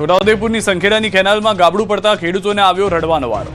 છોટાઉદેપુરની સંખેડાની કેનાલમાં ગાબડું પડતા ખેડૂતોને આવ્યો રડવાનો વારો।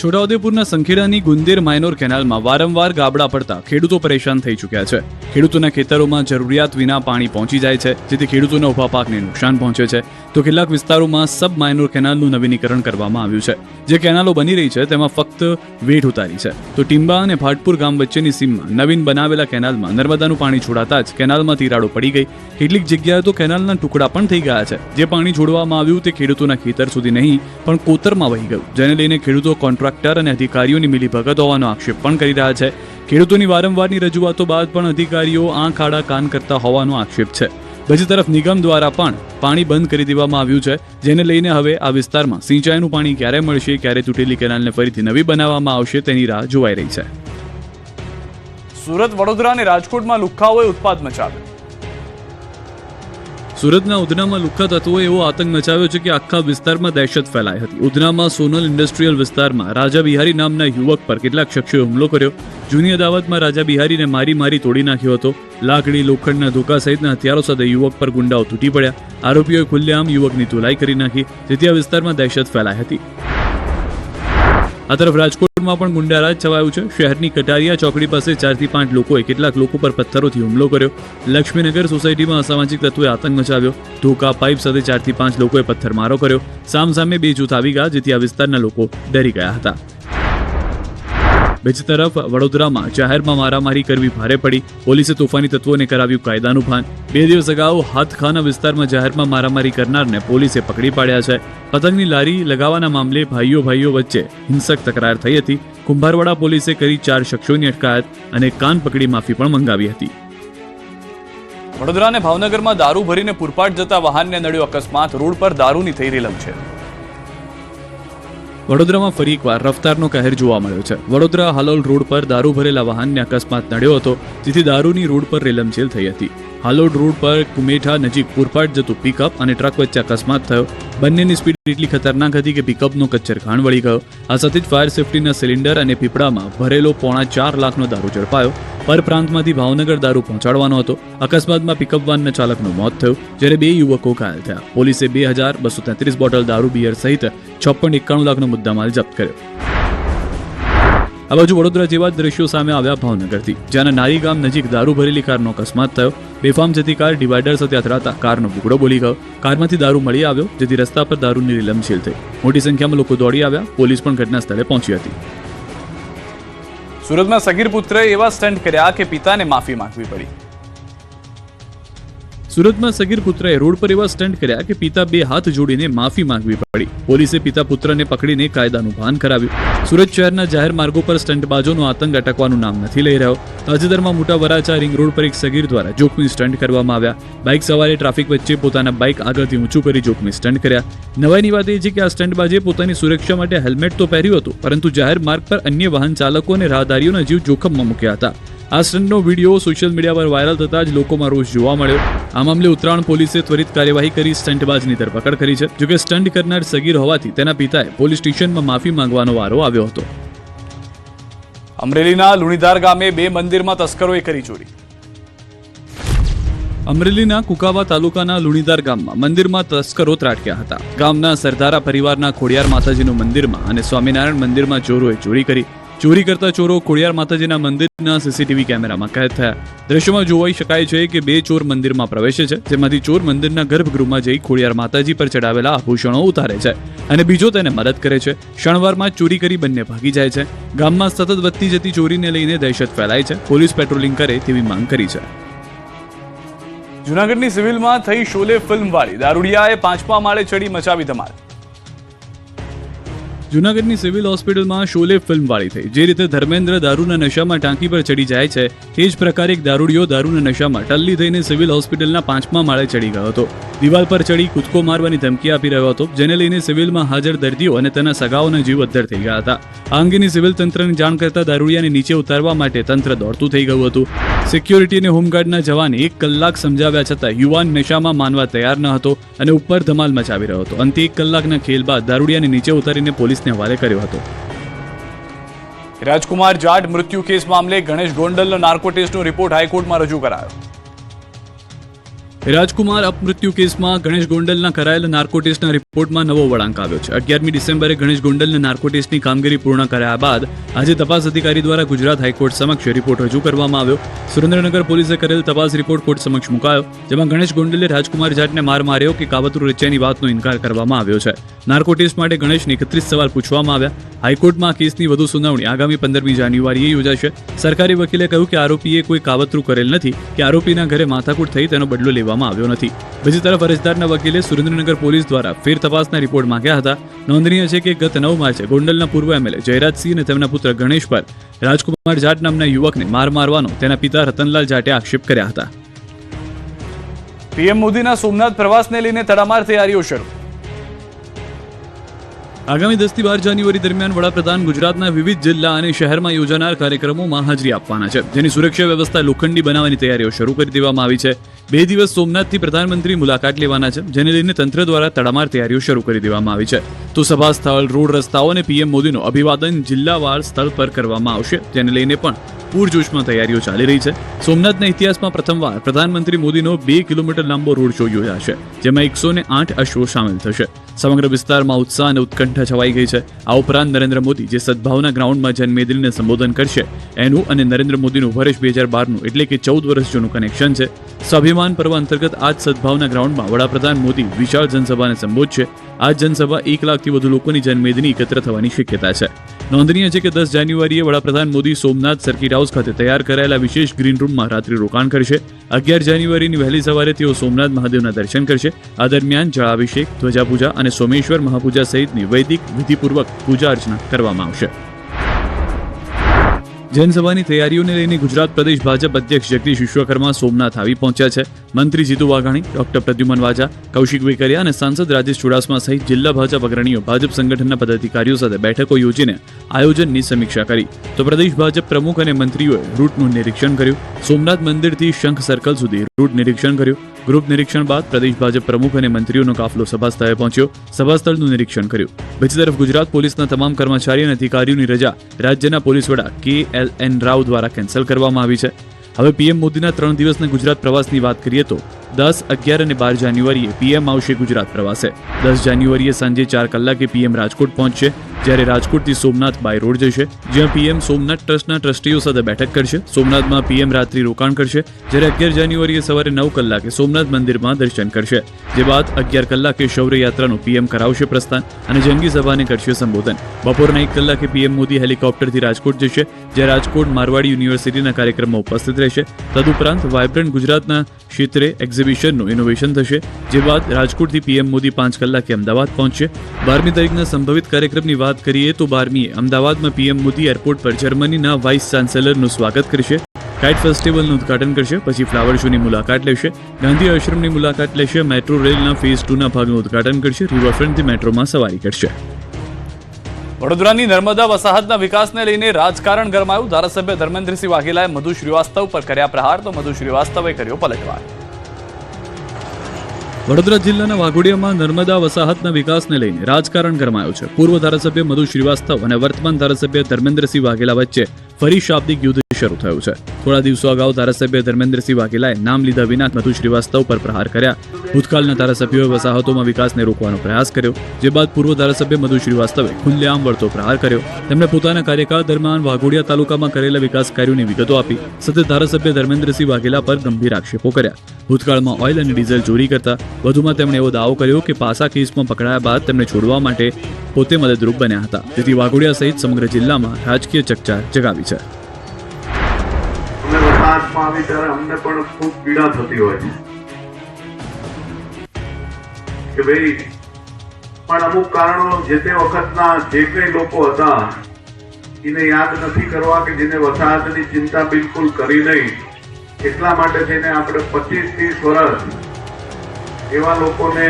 છોટાઉદેપુરના સંખેડાની ગુંદેર માઇનોર કેનાલમાં વારંવાર ગાબડા પડતા ખેડૂતો પરેશાન થઈ ચૂક્યા છે। ખેડૂતોના ખેતરોમાં જરૂરિયાત વિના પાણી પહોંચી જાય છે, જેથી ખેડૂતોના ઊભા પાકને નુકસાન પહોંચે છે। તો કેટલાક વિસ્તારોમાં સબ માઇનોર કેનાલનું નવીનીકરણ કરવામાં આવ્યું છે। જે કેનાલો બની રહી છે તેમાં ફક્ત વેઠ ઉતારી છે। તો ટીંબા અને ભાટપુર ગામ વચ્ચેની સીમમાં નવીન બનાવેલા કેનાલમાં નર્મદાનું પાણી છોડાતા જ કેનાલમાં તિરાડો પડી ગઈ। કેટલીક જગ્યાએ તો કેનાલના ટુકડા પણ થઈ ગયા છે। જે પાણી છોડવામાં આવ્યું તે ખેડૂતોના ખેતર સુધી નહીં પણ કોતરમાં વહી ગયું, જેને લઈને ખેડૂતો કોન્ટ્રાક્ટર અને અધિકારીઓની મિલીભગત હોવાનો આક્ષેપ પણ કરી રહ્યા છે। ખેડૂતોની વારંવારની રજૂઆતો બાદ પણ અધિકારીઓ આંખ આડા કાન કરતા હોવાનો આક્ષેપ છે। બીજી તરફ નિગમ દ્વારા પણ પાણી બંધ કરી દેવામાં આવ્યું છે, જેને લઈને હવે આ વિસ્તારમાં સિંચાઈનું પાણી ક્યારે મળશે, ક્યારે તૂટેલી કેનાલને ફરીથી નવી બનાવવામાં આવશે તેની રાહ જોવાઈ રહી છે। સુરત, વડોદરા અને રાજકોટમાં લુખ્ખાઓએ ઉત્પાત મચાવ્યો। સુરતના ઉધનામાં લુખ્ખા તત્વોએ એવો આતંક મચાવ્યો છે કે આખા વિસ્તારમાં દહેશત ફેલાઈ હતી। ઉધનામાં સોનલ ઇન્ડસ્ટ્રીયલ વિસ્તારમાં રાજા બિહારી નામના યુવક પર કેટલાક શખ્સોએ હુમલો કર્યો। જૂની અદાવતમાં રાજા બિહારીને મારી તોડી નાખ્યો હતો। લાકડી, લોખંડના ધોકા સહિતના હથિયારો સાથે યુવક પર ગુંડાઓ તૂટી પડ્યા। આરોપીઓએ ખુલ્લેઆમ યુવકની ધુલાઈ કરી નાખી, જેથી આ વિસ્તારમાં દહેશત ફેલાઈ હતી। આ તરફ રાજકોટમાં પણ ગુંડારાજ છવાયું છે। શહેરની કટારિયા ચોકડી પાસે 4 થી 5 લોકોએ કેટલાક લોકો પર પથ્થરોથી હુમલો કર્યો। લક્ષ્મીનગર સોસાયટીમાં અસામાજિક તત્વોએ આતંક મચાવ્યો। ધોકા, પાઇપ સાથે 4 થી 5 લોકોએ પથ્થરમારો કર્યો। સામસામે 2 જૂથ આવી ગયા, જેથી આ વિસ્તારના લોકો ડરી ગયા હતા। બીજી તરફ વડોદરામાં જાહેરમાં મારામારી કરવી ભારે પડી। પોલીસે તોફાની તત્વોને કરાવ્યું કાયદાનું ભાન। 2 દિવસ અગાઉ હાથખાના વિસ્તારમાં જાહેરમાં મારામારી કરનારને પોલીસે પકડી પાડ્યા છે। પતંગની લારી લગાવવાના મામલે ભાઈઓ વચ્ચે હિંસક તકરાર થઈ હતી। કુંભારવાડા પોલીસે કરી 4 શખ્સોની અટકાયત અને કાન પકડી માફી પણ મંગાવી હતી। વડોદરા અને ભાવનગરમાં દારૂ ભરીને પૂરપાટ જતા વાહનને નડ્યો અકસ્માત। રોડ પર દારૂની થઈ રેલમ છે। વડોદરામાં ફરી એકવાર રફતારનો કહેર જોવા મળ્યો છે। વડોદરા હાલોલ રોડ પર દારૂ ભરેલા વાહનને અકસ્માત નડ્યો હતો, જેથી દારૂની રોડ પર રેલમછેલ થઈ હતી। હાલોલ રોડ પર કુમેઠા નજીક પૂરપાટ જતું પિકઅપ અને ટ્રક વચ્ચે અકસ્માત થયો। બંનેની સ્પીડ એટલી ખતરનાક હતી કે પિકઅપનો કચ્છર ખાણ વળી ગયો। આ સાથે જ ફાયર સેફટીના સિલિન્ડર અને પીપળામાં ભરેલો 4.5 લાખનો દારૂ ઝડપાયો। પરપ્રાંતમાંથી ભાવનગર દારૂ પહોંચાડવાનો હતો। અકસ્માતમાં પિકઅપ વાનના ચાલકનું મોત થયું, જ્યારે 2 યુવકો ઘાયલ થયા। પોલીસે 2233 બોટલ દારૂ બિયર સહિત 6.91 લાખનો મુદ્દામાલ જપ્ત કર્યો। આ બાજુ વડોદરા જેવા જ દ્રશ્યો સામે આવ્યા ભાવનગરથી, જ્યાંના નારી ગામ નજીક દારૂ ભરેલી કારનો અકસ્માત થયો। બેફામ જતી કાર ડિવાઈડર સાથે અથડાતા કારનો બુગડો બોલી ગયો। કારમાંથી દારૂ મળી આવ્યો, જેથી રસ્તા પર દારૂની રેલમછેલ થઈ। મોટી સંખ્યામાં લોકો દોડી આવ્યા। પોલીસ પણ ઘટના સ્થળે પહોંચી હતી। સુરતમાં સગીર પુત્રએ એવા સ્ટન્ટ કર્યા કે પિતાને માફી માંગવી પડી। સુરતમાં સગીર પુત્રએ રોડ પર એવા સ્ટન્ટ કર્યા કે પિતા 2 હાથ જોડીને માફી માંગવી પડી। પોલીસે પિતા પુત્રને પકડીને કાયદાનું ભાન કરાવ્યું। સુરત શહેરના જાહેર માર્ગો પર સ્ટન્ટબાજોનો આતંક અટકવાનું નામ નથી લઈ રહ્યો। તાજેતરમાં મોટા વરાછા રિંગ રોડ પર એક સગીર દ્વારા જોખમી સ્ટન્ટ કરવામાં આવ્યા। બાઇક સવારે ટ્રાફિક વચ્ચે પોતાના બાઇક આગળથી ઊંચું કરી જોખમી સ્ટન્ટ કર્યા। નવાઈની વાત એ છે કે આ સ્ટન્ટબાજે પોતાની સુરક્ષા માટે હેલ્મેટ તો પહેર્યું હતું, પરંતુ જાહેર માર્ગ પર અન્ય વાહન ચાલકો અને રાહદારીઓના જીવ જોખમમાં મૂક્યા હતા। આ સ્ટન્ટનો વિડીયો સોશિયલ મીડિયા પર વાયરલ થતા જ લોકોમાં રોષ જોવા મળ્યો। આ મામલે ઉત્તરાયણ પોલીસે ત્વરિત કાર્યવાહી કરી સ્ટન્ટબાજની ધરપકડ કરી છે। જોકે સ્ટન્ટ કરનાર સગીર હોવાથી તેના પિતાએ પોલીસ સ્ટેશનમાં માફી માંગવાનો વારો આવ્યો હતો। અમરેલીના લુણીધાર ગામે 2 મંદિરમાં તસ્કરોએ કરી ચોરી। અમરેલીના કુકાવા તાલુકાના લુણીધાર ગામમાં મંદિરમાં તસ્કરો ત્રાટક્યા હતા। ગામના સરદારા પરિવારના ખોડિયાર માતાજીનું મંદિરમાં અને સ્વામિનારાયણ મંદિરમાં ચોરોએ ચોરી કરી। ચોરી કરતા ચોરો ખોડિયાર માતાજીના મંદિરના સીસીટીવી કેમેરામાં કેદ થયા। દ્રશ્યમાં જોઈ શકાય છે કે 2 ચોર મંદિરમાં પ્રવેશે છે, જેમાંથી ચોર મંદિરના ગર્ભગૃહમાં જઈ ખોડિયાર માતાજી પર ચડાવેલા આભૂષણો ઉતારે છે અને બીજો તેને મદદ કરે છે। ક્ષણવારમાં ચોરી કરી બંને ભાગી જાય છે। ગામમાં સતત વધતી જતી ચોરીને લઈને દહેશત ફેલાય છે। પોલીસ પેટ્રોલિંગ કરે તેવી માંગ કરી છે। જૂનાગઢની સિવિલમાં થઈ શોલે ફિલ્મવાળી દારૂડિયાએ 5મા માળે ચડી મચાવી ધમાલ। જૂનાગઢની સિવિલ હોસ્પિટલમાં શોલે ફિલ્મવાળી થઈ। જે રીતે ધર્મેન્દ્ર દારૂના નશામાં ટાંકી પર ચડી જાય છે, તે જ પ્રકારે એક દારૂડિયો દારૂના નશામાં ટલ્લી થઈને સિવિલ હોસ્પિટલના 5મા માળે ચડી ગયો હતો। દિવાલ પર ચડી કૂદકો મારવાની ધમકી આપી રહ્યો હતો, જેને લઈને સિવિલમાં હાજર દર્દીઓ અને તેના સગાઓના જીવ અદ્ધર થઈ ગયા હતા। આ અંગેની સિવિલ તંત્રને જાણ કરતા દારૂડિયાને નીચે ઉતારવા માટે તંત્ર દોડતું થઈ ગયું હતું। સિક્યોરિટી અને હોમગાર્ડના જવાને 1 કલાક સમજાવ્યા છતાં યુવાન નશામાં માનવા તૈયાર ન હતો અને ઉપર ધમાલ મચાવી રહ્યો હતો। અંતે 1 કલાકના ખેલ બાદ દારૂડિયાને નીચે ઉતારીને પોલીસને હવાલે કર્યો હતો। રાજકુમાર જાટ મૃત્યુ કેસ મામલે ગણેશ ગોંડલનો નાર્કો ટેસ્ટનો રિપોર્ટ હાઈકોર્ટમાં રજૂ કરાયો। રાજકુમાર અપમૃત્યુ કેસમાં ગણેશ ગોંડલના કરાયેલા નાર્કો ટેસ્ટના રિપોર્ટમાં નવો વળાંક આવ્યો છે. 11મી ડિસેમ્બરે ગણેશ ગોંડલને નાર્કો ટેસ્ટની કામગીરી પૂર્ણ કર્યા બાદ આજે તપાસ અધિકારી દ્વારા ગુજરાત હાઈકોર્ટ સમક્ષ રિપોર્ટ રજૂ કરવામાં આવ્યો. સુરેન્દ્રનગર પોલીસે કરેલ તપાસ રિપોર્ટ કોર્ટ સમક્ષ મુકાયો, જેમાં ગણેશ ગોંડલે રાજકુમાર જાટને માર માર્યો કે કાવતરું રચ્યાની વાતનો ઇનકાર કરવામાં આવ્યો છે. નાર્કો ટેસ્ટ માટે ગણેશને 31 સવાલ પૂછવામાં આવ્યા. હાઈકોર્ટમાં કેસની વધુ સુનાવણી આગામી 15મી જાન્યુઆરીએ યોજાશે. સરકારી વકીલે કહ્યું કે આરોપીએ કોઈ કાવતરું કરેલ નથી કે આરોપીના ઘરે માથાકૂટ થઈ તેનો બદલો લેવામાં આવ્યો નથી. બીજી તરફ અરજદારના વકીલે સુરેન્દ્રનગર પોલીસ દ્વારા ફેર તપાસના રિપોર્ટ માંગ્યા હતા. નોંધનીય છે કે ગત 9 માર્ચે ગોંડલના પૂર્વ એમએલએ જયરાજસિંહ અને તેમના પુત્ર ગણેશ પર રાજકુમાર જાટ નામના યુવકને મારવાનો તેના પિતા રતનલાલ જાટે આક્ષેપ કર્યા હતા. પીએમ મોદીના સોમનાથ પ્રવાસને લઈને તડામાર તૈયારીઓ શરૂ. આગામી 10 થી 12 જાન્યુઆરી દરમિયાન વડાપ્રધાન ગુજરાતના વિવિધ જિલ્લા અને શહેરમાં યોજાનાર કાર્યક્રમોમાં હાજરી આપવાના છે, જેની સુરક્ષા વ્યવસ્થા લોખંડી બનાવવાની તૈયારીઓ શરૂ કરી દેવામાં આવી છે. 2 દિવસ સોમનાથથી પ્રધાનમંત્રી મુલાકાત લેવાના છે, જેને લઈને તંત્ર દ્વારા તડામાર તૈયારીઓ શરૂ કરી દેવામાં આવી છે. તો સભા સ્થળ, રોડ રસ્તાઓ અને પીએમ મોદીનું અભિવાદન જિલ્લાવાર સ્થળ પર કરવામાં આવશે, જેને લઈને પણ પૂરજોશમાં તૈયારીઓ ચાલી રહી છે. સોમનાથના ઇતિહાસમાં પ્રથમવાર પ્રધાનમંત્રી મોદીનો 2 કિલોમીટર લાંબો રોડ શો યોજાશે, જેમાં 108 અશ્વો સામેલ થશે. સમગ્ર વિસ્તારમાં ઉત્સાહ અને ઉત્કંઠા છવાઈ ગઈ છે. આ ઉપરાંત નરેન્દ્ર મોદી જે સદભાવના ગ્રાઉન્ડમાં જનમેદનીને સંબોધન કરશે, એનું અને નરેન્દ્ર મોદીનું વર્ષ 2012નું એટલે કે 14 વર્ષ જૂનું કનેક્શન છે. સ્વાભિમાન પર્વ અંતર્ગત આ જ સદભાવના ગ્રાઉન્ડમાં વડાપ્રધાન મોદી વિશાળ જનસભાને સંબોધશે. આ જનસભા 1 લાખથી વધુ લોકોની જનમેદની એકત્ર થવાની શક્યતા છે. નોંધનીય છે કે 10 જાન્યુઆરીએ વડાપ્રધાન મોદી સોમનાથ સર્કિટ હાઉસ ખાતે તૈયાર કરાયેલા વિશેષ ગ્રીન રૂમમાં રાત્રિ રોકાણ કરશે. 11 જાન્યુઆરીની વહેલી સવારે તેઓ સોમનાથ મહાદેવના દર્શન કરશે. આ દરમિયાન જળાભિષેક, ધ્વજાપૂજા અને સોમેશ્વર મહાપૂજા સહિતની વૈદિક વિધિપૂર્વક પૂજા અર્ચના કરવામાં આવશે. જનસભાની તૈયારીઓને લઈને ગુજરાત પ્રદેશ ભાજપ અધ્યક્ષ જગદીશ વિશ્વકર્મા સોમનાથ આવી પહોંચ્યા છે. મંત્રી જીતુ વાઘાણી, ડોક્ટર પ્રદ્યુમન વાજા, કૌશિક વેકરિયા અને સાંસદ રાજેશ ચુડાસમા સહિત જિલ્લા ભાજપ અગ્રણીઓ ભાજપ સંગઠનના પદાધિકારીઓ સાથે બેઠકો યોજીને આયોજનની સમીક્ષા કરી. તો પ્રદેશ ભાજપ પ્રમુખ અને મંત્રીઓએ રૂટનું નિરીક્ષણ કર્યું. સોમનાથ મંદિરથી શંખ સર્કલ સુધી રૂટ નિરીક્ષણ કર્યું. ગ્રુપ નિરીક્ષણ બાદ પ્રદેશ ભાજપ પ્રમુખ અને મંત્રીઓનો કાફલો સભા સ્થળે પહોંચ્યો. સભા સ્થળનું નિરીક્ષણ કર્યું. બીજી તરફ ગુજરાત પોલીસના તમામ કર્મચારી અને અધિકારીઓની રજા રાજ્યના પોલીસ વડા KLN રાવ દ્વારા કેન્સલ કરવામાં આવી છે. હવે પીએમ મોદીના 3 દિવસના ગુજરાત પ્રવાસની વાત કરીએ તો 10, 11 અને 12 જાન્યુઆરીએ પીએમ આવશે ગુજરાત પ્રવાસે. 10 જાન્યુઆરીએ સાંજે 4 કલાકે પીએમ રાજકોટ પહોંચશે, જ્યારે રાજકોટથી સોમનાથ બાય રોડ જશે, જ્યાં પીએમ સોમનાથ ટ્રસ્ટના ટ્રસ્ટીઓ સાથે બેઠક કરશે. સોમનાથમાં પીએમ રાત્રિ રોકાણ કરશે, જ્યારે 11 જાન્યુઆરીએ સવારે 9 કલાકે સોમનાથ મંદિરમાં દર્શન કરશે. જે બાદ 11 કલાકે શૌર્ય યાત્રાનું પીએમ કરાવશે પ્રસ્થાન અને જંગી સભાને કરશે સંબોધન. બપોરના 1 કલાકે પીએમ મોદી હેલિકોપ્ટરથી રાજકોટ જશે, જ્યાં રાજકોટ મારવાડી યુનિવર્સિટીના કાર્યક્રમમાં ઉપસ્થિત રહેશે. તદુપરાંત વાઇબ્રન્ટ ગુજરાતના ક્ષેત્રે એક્ઝિબિશનનું ઇનોવેશન થશે. જે બાદ રાજકોટથી પીએમ મોદી 5 કલાકે અમદાવાદ પહોંચશે. 12મી તારીખના સંભવિત કાર્યક્રમની વાત કરીએ તો 12મીએ અમદાવાદમાં પીએમ મોદી એરપોર્ટ પર જર્મનીના વાઇસ ચાન્સેલરનું સ્વાગત કરશે. કાઇટ ફેસ્ટિવલનું ઉદઘાટન કરશે. પછી ફ્લાવર શોની મુલાકાત લેશે. ગાંધી આશ્રમની મુલાકાત લેશે. મેટ્રો રેલના ફેઝ 2ના ભાગનું ઉદઘાટન કરશે. રિવરફ્રન્ટથી મેટ્રોમાં સવારી કરશે. વડોદરાની નર્મદા વસાહતના વિકાસને લઈને રાજકારણ ગરમાયું. ધારાસભ્ય ધર્મેન્દ્રસિંહ વાઘેલાએ મધુ શ્રીવાસ્તવ પર કર્યા પ્રહાર, તો મધુ શ્રીવાસ્તવે કર્યો પલટવાર. વડોદરા જિલ્લાના વાઘોડિયામાં નર્મદા વસાહતના વિકાસને લઈને રાજકારણ ગરમાયું છે. પૂર્વ ધારાસભ્ય મધુ શ્રીવાસ્તવ અને વર્તમાન ધારાસભ્ય ધર્મેન્દ્રસિંહ વાઘેલા વચ્ચે ફરી શાબ્દિક યુદ્ધ શરૂ થયું છે. થોડા દિવસો અગાઉ ધારાસભ્ય ધર્મેન્દ્રસિંહ વાઘેલાએ નામ લીધા વિના મધુ શ્રીવાસ્તવ પર પ્રહાર કર્યા. ભૂતકાળના ધારાસભ્યોએ વસાહતોમાં વિકાસને રોકવાનો પ્રયાસ કર્યો. જે બાદ પૂર્વ ધારાસભ્ય મધુ શ્રીવાસ્તવે ખુલ્લેઆમ વળતો પ્રહાર કર્યો. તેમણે પોતાના કાર્યકાળ દરમિયાન વાઘોડિયા તાલુકામાં કરેલા વિકાસ કાર્યોની વિગતો આપી. સાથે ધારાસભ્ય ધર્મેન્દ્રસિંહ વાઘેલા પર ગંભીર આક્ષેપો કર્યા. ભૂતકાળમાં ઓઇલ અને ડીઝલ ચોરી કરતા. વધુમાં તેમણે એવો દાવો કર્યો કે પાસા કેસમાં પકડાયા બાદ તેમને છોડવા માટે પોતે મદદરૂપ બન્યા હતા. જેથી વાઘોડિયા સહિત સમગ્ર જિલ્લામાં રાજકીય ચકચાર જગાવી છે. અમને પણ ખૂબ પીડા થતી હોય કે ભાઈ પણ અમુક કારણો જે તે વખતના જે કઈ લોકો હતા એને યાદ નથી કરવા કે જેને વસાહતની ચિંતા બિલકુલ કરી નહીં. એટલા માટે થઈને આપણે 25-30 વર્ષ એવા લોકોને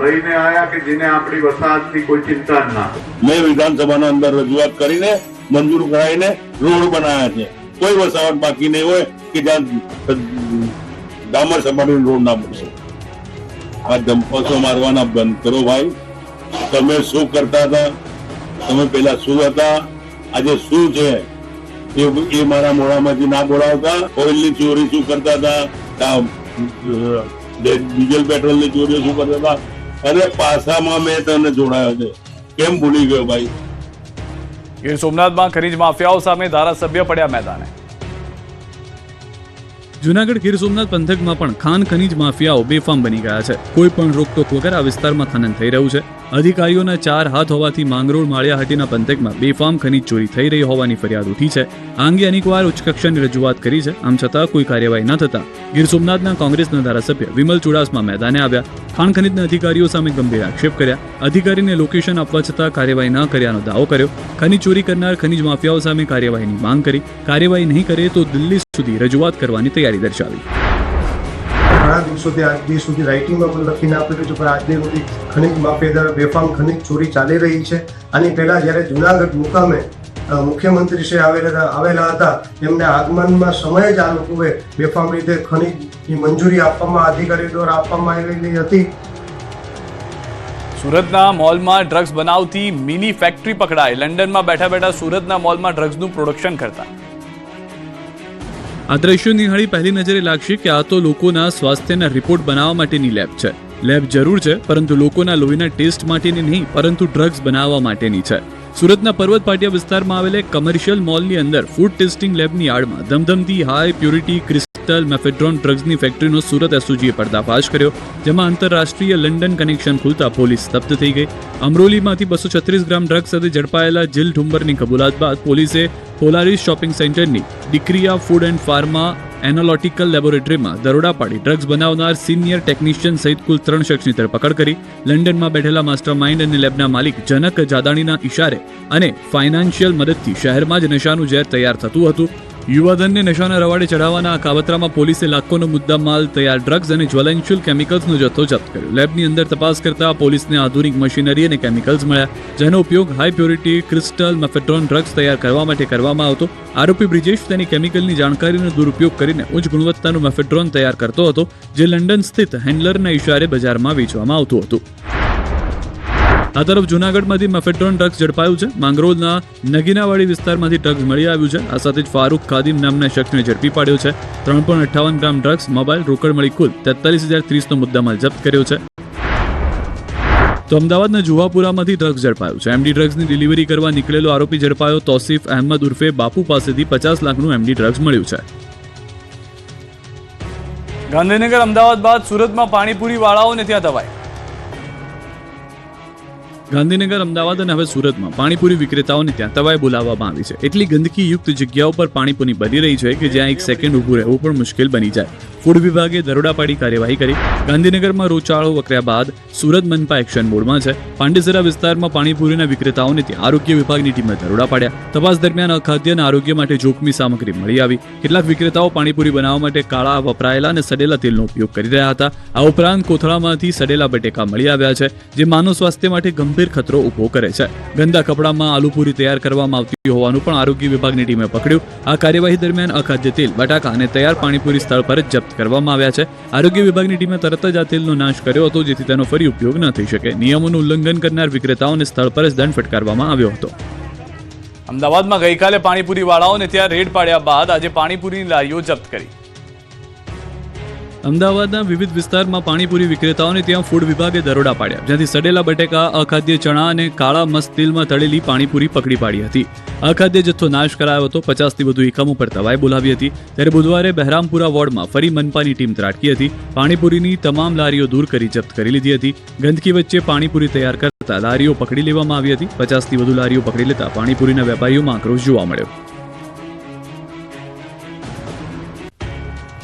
લઈને આયા કે જેને આપણી વસાહતની કોઈ ચિંતા જ ના. મેં વિધાનસભાના અંદર રજૂઆત કરીને મંજૂર કરાવીને રોડ બનાવ્યા છે. કોઈ વસાહત બાકી નહીં હોય કે જ્યાં ડામર સપાટી રોડ ના બનશે. આ ધંપસો મારવાના બંધ કરો ભાઈ. તમે શું કરતા હતા, તમે પેલા શું હતા, આજે શું છે એ મારા મોઢામાંથી ના બોલાવતા. ઓઇલની ચોરી શું કરતા હતા, ડીઝલ પેટ્રોલની ચોરીઓ શું કરતા હતા, અને પાસામાં મેં તને જોડાયો છે, કેમ ભૂલી ગયો ભાઈ? ગીર સોમનાથમાં ખનીજ માફિયાઓ સામે ધારાસભ્ય પડ્યા મેદાને. જૂનાગઢ ગીર સોમનાથ પંથકમાં પણ ખાન ખનીજ માફિયાઓ બેફામ બની ગયા છે. કોઈ પણ રોકટોક વગર આ વિસ્તારમાં ખનન થઈ રહ્યું છે. અધિકારીઓના 4 હાથ હોવાથી માંગરોળ માળિયાહાટીના પંથકમાં બેફામ ખનીજ ચોરી થઈ રહી હોવાની ફરિયાદ ઉઠી છે. આ અંગે અનેકવાર ઉચ્ચ કક્ષાની રજૂઆત કરી છે. આમ છતાં કોઈ કાર્યવાહી ન થતા ગીર સોમનાથના કોંગ્રેસના ધારાસભ્ય વિમલ ચુડાસમા મેદાને આવ્યા. ખાણ ખનીજના અધિકારીઓ સામે ગંભીર આક્ષેપ કર્યા. અધિકારીને લોકેશન આપવા છતાં કાર્યવાહી ન કર્યાનો દાવો કર્યો. ખનીજ ચોરી કરનાર ખનીજ માફિયાઓ સામે કાર્યવાહીની માંગ કરી. કાર્યવાહી નહીં કરે તો દિલ્હી સુધી રજૂઆત કરવાની તૈયારી દર્શાવી. ઘણા દિવસોથી આજ દિવસ સુધી રાઇટિંગમાં પણ લખીને આપેલું છે, પણ આજ દિવસ સુધી ખનીજ માફિયા દ્વારા બેફામ ખનીજ ચોરી ચાલી રહી છે. આની પહેલા જ્યારે જુનાગઢ મુકામે મુખ્યમંત્રી શ્રી આવેલા હતા, એમને આગમનમાં સમયે જ આ લોકોએ બેફામ રીતે ખનીજની મંજૂરી આપવામાં અધિકારીઓ દ્વારા આપવામાં આવેલી હતી. સુરતના મોલમાં ડ્રગ્સ બનાવતી મિની ફેક્ટરી પકડાઈ. લંડનમાં બેઠા બેઠા સુરતના મોલમાં ડ્રગ્સનું પ્રોડક્શન કરતા. આ દ્રશ્યો નિહાળી પહેલી નજરે લાગશે કે આ તો લોકોના સ્વાસ્થ્યના રિપોર્ટ બનાવવા માટેની લેબ છે. લેબ જરૂર છે, પરંતુ લોકોના લોહીના ટેસ્ટ માટેની નહીં, પરંતુ ડ્રગ્સ બનાવવા માટેની છે. સુરતના પર્વત પાટિયા વિસ્તારમાં આવેલ કમર્શિયલ મોલની અંદર ફૂડ ટેસ્ટિંગ લેબની આડમાં ધમધમતી હાઈ પ્યોરિટી ક્રિસ્ટલ મેફેડ્રોન ડ્રગ્સની ફેક્ટરીનો સુરત એસઓજીએ પર્દાફાશ કર્યો, જેમાં આંતરરાષ્ટ્રીય લંડન કનેક્શન ખુલતા પોલીસ સ્તબ્ધ થઈ ગઈ. અમરોલીમાંથી 236 ગ્રામ ડ્રગ્સ સાથે ઝડપાયેલા જીલ ઠુંબરની કબૂલાત બાદ પોલીસે પોલારિસ શોપિંગ સેન્ટરની ડિક્રિયા ફૂડ એન્ડ ફાર્મા એનાલિટિકલ લેબોરેટરીમાં દરોડા પાડી ડ્રગ્સ બનાવનાર સિનિયર ટેકનિશિયન સહિત કુલ 3 શખ્સની ધરપકડ કરી. લંડનમાં બેઠેલા માસ્ટર માઇન્ડ અને લેબના માલિક જનક જાદાણીના ઇશારે અને ફાઇનાન્શિયલ મદદથી શહેરમાં જ નશાનું ઝેર તૈયાર થતું હતું. યુવાધનને નશાના રવાડે ચઢાવવાના આ કાવતરામાં પોલીસે લાખોનો મુદ્દામાલ, તૈયાર ડ્રગ્સ અને જ્વલનશીલ કેમિકલ્સનો જથ્થો જપ્ત કર્યો. લેબની અંદર તપાસ કરતા પોલીસને આધુનિક મશીનરી અને કેમિકલ્સ મળ્યા, જેનો ઉપયોગ high purity crystal mephedrone drugs તૈયાર કરવા માટે કરવામાં આવતો. આરોપી બ્રિજેશ તેની કેમિકલની જાણકારીનો દુરુપયોગ કરીને ઉચ્ચ ગુણવત્તાનું મેફેડ્રોન તૈયાર કરતો હતો, જે લંડન સ્થિત હેન્ડલરના ઇશારે બજારમાં વેચવામાં આવતું હતું. આ તરફ જૂનાગઢમાંથી મેફેડ્રોન ડ્રગ્સ ઝડપાયું છે. માંગરોળના નગીનાવાડી વિસ્તારમાંથી ડ્રગ્સ મળી આવ્યું છે. આ સાથે જ ફારૂક ખાદિમ નામના શખ્સને ઝડપી પાડ્યો છે. 3.58 ગ્રામ ડ્રગ્સ, મોબાઈલ, રોકડ મળી કુલ 43,030નો મુદ્દામાલ જપ્ત કર્યો છે. તો અમદાવાદના જુહાપુરામાંથી ડ્રગ્સ ઝડપાયું છે. એમડી ડ્રગ્સની ડિલિવરી કરવા નીકળેલો આરોપી ઝડપાયો. તોસીફ અહેમદ ઉર્ફે બાપુ પાસેથી 50 લાખનું એમડી ડ્રગ્સ મળ્યું છે. ગાંધીનગર અમદાવાદ બાદ સુરતમાં પાણીપુરી વાળાઓને ત્યાં દવાઈ. ગાંધીનગર, અમદાવાદ અને હવે સુરતમાં પાણીપુરી વિક્રેતાઓને ત્યાં તવાઈ બોલાવવામાં આવી છે. એટલી ગંદકીયુક્ત જગ્યાઓ પર પાણીપુરી બની રહી છે કે જ્યાં એક સેકન્ડ ઊભું રહેવું પણ મુશ્કેલ બની જાય. ફૂડ વિભાગે દરોડા પાડી કાર્યવાહી કરી. ગાંધીનગરમાં રોગચાળો વકર્યા બાદ સુરત મનપા એક્શન મોડમાં છે. પાંડેસરા વિસ્તારમાં પાણીપુરીના વિક્રેતાઓને ત્યાં આરોગ્ય વિભાગની ટીમે દરોડા પાડ્યા. તપાસ દરમિયાન અખાદ્ય અને આરોગ્ય માટે જોખમી સામગ્રી મળી આવી. કેટલાક વિક્રેતાઓ પાણીપુરી બનાવવા માટે કાળા, વપરાયેલા અને સડેલા તેલનો ઉપયોગ કરી રહ્યા હતા. આ ઉપરાંત કોથળામાંથી સડેલા બટેકા મળી આવ્યા છે, જે માનવ સ્વાસ્થ્ય માટે ગંભીર ખતરો ઉભો કરે છે. ગંદા કપડામાં આલુપુરી તૈયાર કરવામાં આવતી હોવાનું પણ આરોગ્ય વિભાગની ટીમે પકડ્યું. આ કાર્યવાહી દરમિયાન અખાદ્ય તેલ, બટાકા અને તૈયાર પાણીપુરી સ્થળ પર જ જપ્ત કરવામાં આવ્યા છે. આરોગ્ય વિભાગની ટીમે તરત જ આ તેલનો નાશ કર્યો હતો, જેથી તેનો ફરી ઉપયોગ ન થઈ શકે. નિયમોનું ઉલ્લંઘન કરનાર વિક્રેતાઓને સ્થળ પર જ દંડ ફટકારવામાં આવ્યો હતો. અમદાવાદમાં ગઈકાલે પાણીપુરી વાળાઓને ત્યાં રેડ પાડ્યા બાદ આજે પાણીપુરીની લારીઓ જપ્ત કરી. અમદાવાદના વિવિધ વિસ્તારમાં પાણીપુરી વિક્રેતાઓને ત્યાં ફૂડ વિભાગે દરોડા પાડ્યા, જ્યાંથી સડેલા બટેકા, અખાદ્ય ચણા અને કાળા મસ્ત તેલમાં તળેલી પાણીપુરી પકડી પાડી હતી. અખાદ્ય જથ્થો નાશ કરાયો હતો. 50થી વધુ એકમો પર તવાઈ બોલાવી હતી. ત્યારે બુધવારે બહેરામપુરા વોર્ડમાં ફરી મનપાની ટીમ ત્રાટકી હતી. પાણીપુરીની તમામ લારીઓ દૂર કરી જપ્ત કરી લીધી હતી. ગંદકી વચ્ચે પાણીપુરી તૈયાર કરતા લારીઓ પકડી લેવામાં આવી હતી. 50થી વધુ લારીઓ પકડી લેતા પાણીપુરીના વેપારીઓમાં આક્રોશ જોવા મળ્યો.